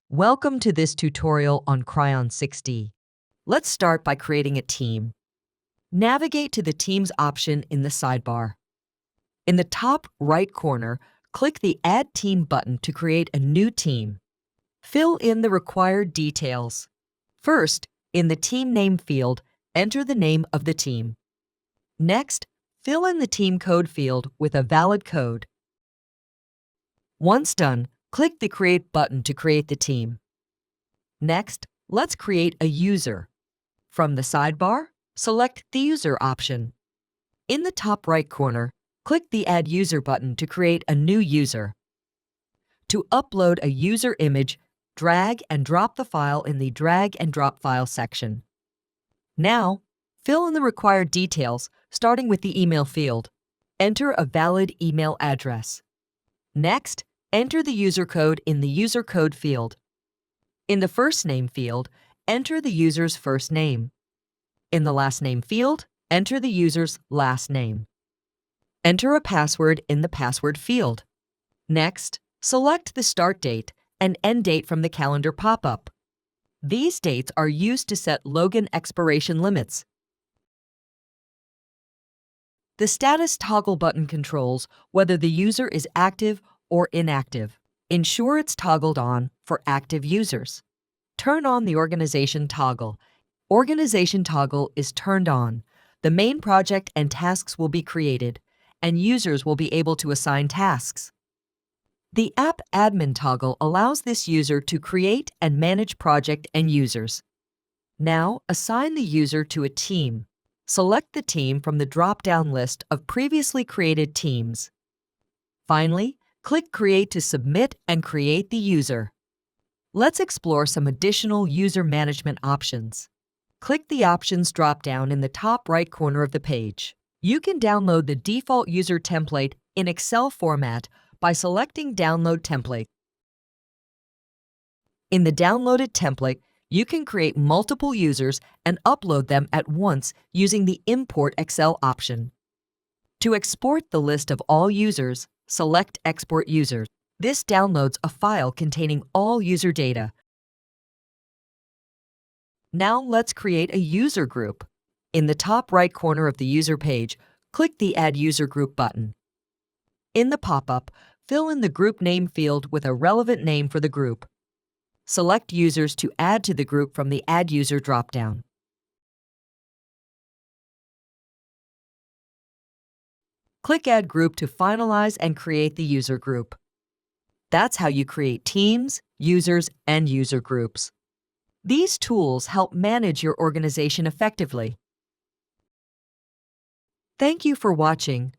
Welcome to this tutorial on Krion6D. Let's start by creating a team. Navigate to the Teams option in the sidebar. In the top right corner, click the Add Team button to create a new team. Fill in the required details. First, in the Team Name field, enter the name of the team. Next, fill in the team code field with a valid code. Once done, click the Create button to create the team. Next, let's create a user. From the sidebar, select the User option. In the top right corner, click the Add User button to create a new user. To upload a user image, drag and drop the file in the Drag and Drop File section. Now, fill in the required details, starting with the email field. Enter a valid email address. Next, enter the user code in the User Code field. In the First Name field, enter the user's first name. In the Last Name field, enter the user's last name. Enter a password in the Password field. Next, select the start date and end date from the calendar pop-up. These dates are used to set login expiration limits. The Status Toggle button controls whether the user is active or inactive. Ensure it's toggled on for active users. Turn on the Organization toggle. Organization toggle is turned on. The main project and tasks will be created, and users will be able to assign tasks. The App Admin toggle allows this user to create and manage project and users. Now, assign the user to a team. Select the team from the drop-down list of previously created teams. Finally, click Create to submit and create the user. Let's explore some additional user management options. Click the Options drop-down in the top right corner of the page. You can download the default user template in Excel format by selecting Download Template. In the downloaded template, you can create multiple users and upload them at once using the Import Excel option. To export the list of all users, select Export Users. This downloads a file containing all user data. Now let's create a user group. In the top right corner of the user page, click the Add User Group button. In the pop-up, fill in the group name field with a relevant name for the group. Select users to add to the group from the Add User drop-down. Click Add Group to finalize and create the user group. That's how you create teams, users, and user groups. These tools help manage your organization effectively. Thank you for watching.